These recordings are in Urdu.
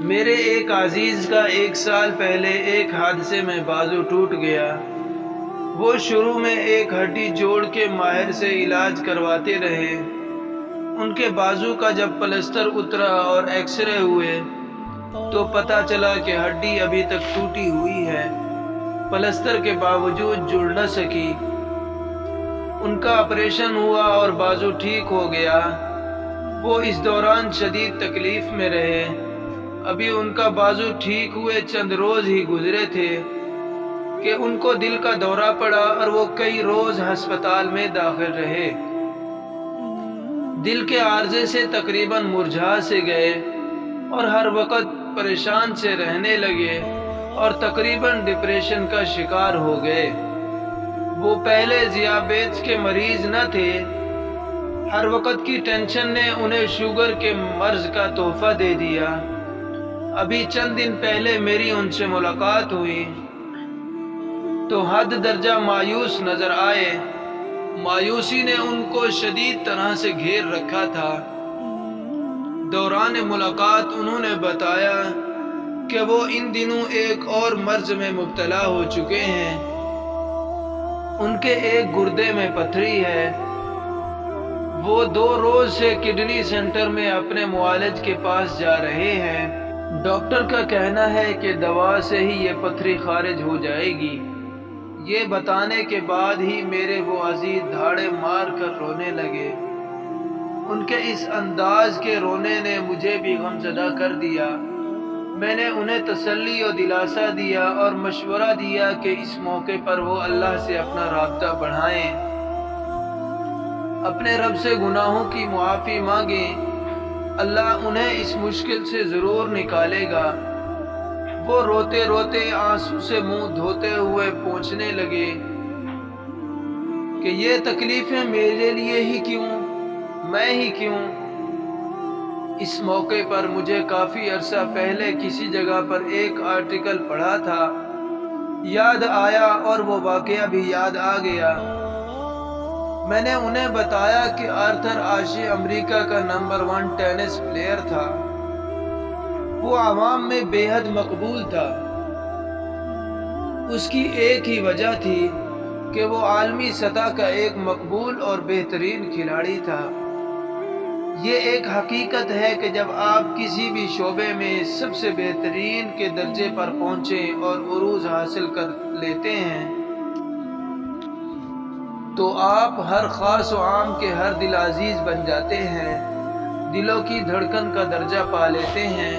میرے ایک عزیز کا 1 سال پہلے ایک حادثے میں بازو ٹوٹ گیا۔ وہ شروع میں ایک ہڈی جوڑ کے ماہر سے علاج کرواتے رہے۔ ان کے بازو کا جب پلسٹر اترا اور ایکس رے ہوئے تو پتہ چلا کہ ہڈی ابھی تک ٹوٹی ہوئی ہے، پلسٹر کے باوجود جڑ نہ سکی۔ ان کا آپریشن ہوا اور بازو ٹھیک ہو گیا۔ وہ اس دوران شدید تکلیف میں رہے۔ ابھی ان کا بازو ٹھیک ہوئے چند روز ہی گزرے تھے کہ ان کو دل کا دورہ پڑا اور وہ کئی روز ہسپتال میں داخل رہے۔ دل کے عارضے سے تقریباً مرجھا سے گئے اور ہر وقت پریشان سے رہنے لگے اور تقریباً ڈپریشن کا شکار ہو گئے۔ وہ پہلے ذیابیطس کے مریض نہ تھے۔ ہر وقت کی ٹینشن نے انہیں شوگر کے مرض کا تحفہ دے دیا۔ ابھی چند دن پہلے میری ان سے ملاقات ہوئی تو حد درجہ مایوس نظر آئے۔ مایوسی نے ان کو شدید طرح سے گھیر رکھا تھا۔ دوران ملاقات انہوں نے بتایا کہ وہ ان دنوں ایک اور مرض میں مبتلا ہو چکے ہیں۔ ان کے ایک گردے میں پتھری ہے۔ وہ 2 روز سے کڈنی سینٹر میں اپنے معالج کے پاس جا رہے ہیں۔ ڈاکٹر کا کہنا ہے کہ دوا سے ہی یہ پتھری خارج ہو جائے گی۔ یہ بتانے کے بعد ہی میرے وہ عزیز دھاڑے مار کر رونے لگے۔ ان کے اس انداز کے رونے نے مجھے بھی غمزدہ کر دیا۔ میں نے انہیں تسلی و دلاسا دیا اور مشورہ دیا کہ اس موقع پر وہ اللہ سے اپنا رابطہ بڑھائیں، اپنے رب سے گناہوں کی معافی مانگیں۔ اللہ انہیں اس مشکل سے ضرور نکالے گا۔ وہ روتے روتے آنسو سے منہ دھوتے ہوئے پوچھنے لگے کہ یہ تکلیفیں میرے لیے ہی کیوں، میں ہی کیوں؟ اس موقع پر مجھے کافی عرصہ پہلے کسی جگہ پر ایک آرٹیکل پڑھا تھا، یاد آیا اور وہ واقعہ بھی یاد آ گیا۔ میں نے انہیں بتایا کہ آرتھر آشے امریکہ کا نمبر 1 ٹینس پلیئر تھا۔ وہ عوام میں بے حد مقبول تھا۔ اس کی ایک ہی وجہ تھی کہ وہ عالمی سطح کا ایک مقبول اور بہترین کھلاڑی تھا۔ یہ ایک حقیقت ہے کہ جب آپ کسی بھی شعبے میں سب سے بہترین کے درجے پر پہنچیں اور عروج حاصل کر لیتے ہیں تو آپ ہر خاص و عام کے ہر دل عزیز بن جاتے ہیں، دلوں کی دھڑکن کا درجہ پا لیتے ہیں۔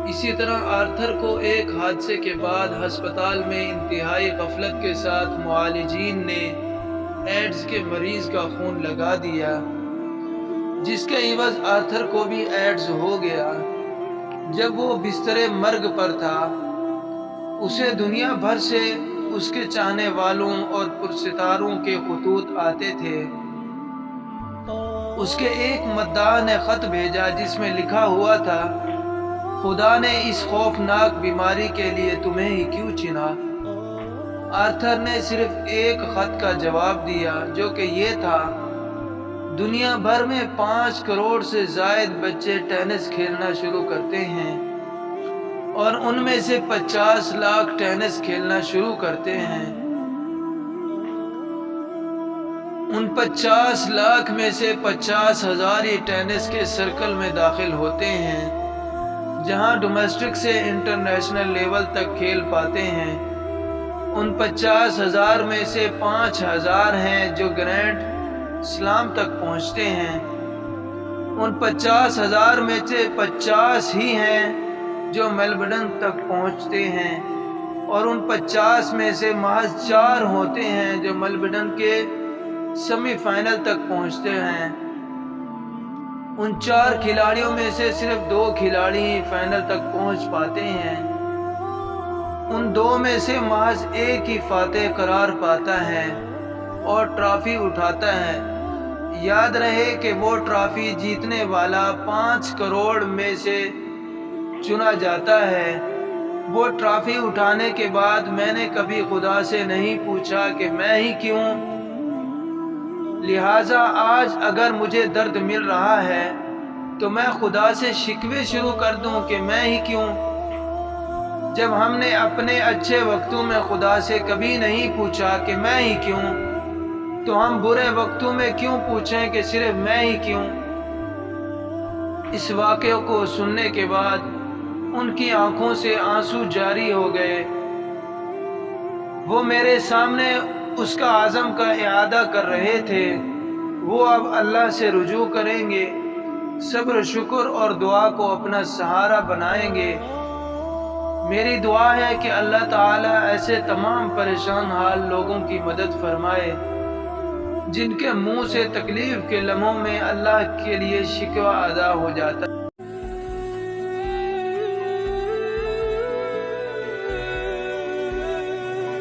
اسی طرح آرتھر کو ایک حادثے کے بعد ہسپتال میں انتہائی غفلت کے ساتھ معالجین نے ایڈز کے مریض کا خون لگا دیا، جس کے عوض آرتھر کو بھی ایڈز ہو گیا۔ جب وہ بستر مرگ پر تھا، اسے دنیا بھر سے اس کے چاہنے والوں اور پرستاروں کے خطوط آتے تھے۔ اس کے ایک مداح نے خط بھیجا جس میں لکھا ہوا تھا، خدا نے اس خوفناک بیماری کے لیے تمہیں ہی کیوں چنا؟ آرتھر نے صرف ایک خط کا جواب دیا جو کہ یہ تھا، دنیا بھر میں 5 کروڑ سے زائد بچے ٹینس کھیلنا شروع کرتے ہیں اور ان میں سے 50 لاکھ ٹینس کھیلنا شروع کرتے ہیں۔ ان 50 لاکھ میں سے 50,000 ہی ٹینس کے سرکل میں داخل ہوتے ہیں، جہاں ڈومیسٹک سے انٹرنیشنل لیول تک کھیل پاتے ہیں۔ ان 50,000 میں سے 5,000 ہیں جو گرینڈ سلام تک پہنچتے ہیں۔ ان 50,000 میں سے 50 ہی ہیں جو میلبرن تک پہنچتے ہیں، اور ان 50 میں سے محض 4 ہوتے ہیں جو میلبرن کے سیمی فائنل تک پہنچتے ہیں۔ ان 4 کھلاڑیوں میں سے صرف 2 کھلاڑی ہی فائنل تک پہنچ پاتے ہیں۔ ان 2 میں سے محض ایک ہی فاتح قرار پاتا ہے اور ٹرافی اٹھاتا ہے۔ یاد رہے کہ وہ ٹرافی جیتنے والا 5 کروڑ میں سے چنا جاتا ہے۔ وہ ٹرافی اٹھانے کے بعد میں نے کبھی خدا سے نہیں پوچھا کہ میں ہی کیوں؟ لہٰذا آج اگر مجھے درد مل رہا ہے تو میں خدا سے شکوے شروع کر دوں کہ میں ہی کیوں؟ جب ہم نے اپنے اچھے وقتوں میں خدا سے کبھی نہیں پوچھا کہ میں ہی کیوں، تو ہم برے وقتوں میں کیوں پوچھیں کہ صرف میں ہی کیوں؟ اس واقعے کو سننے کے بعد ان کی آنکھوں سے آنسو جاری ہو گئے۔ وہ میرے سامنے اس کا عزم کا اعادہ کر رہے تھے۔ وہ اب اللہ سے رجوع کریں گے، صبر، شکر اور دعا کو اپنا سہارا بنائیں گے۔ میری دعا ہے کہ اللہ تعالیٰ ایسے تمام پریشان حال لوگوں کی مدد فرمائے جن کے منہ سے تکلیف کے لمحوں میں اللہ کے لیے شکوہ ادا ہو جاتا ہے۔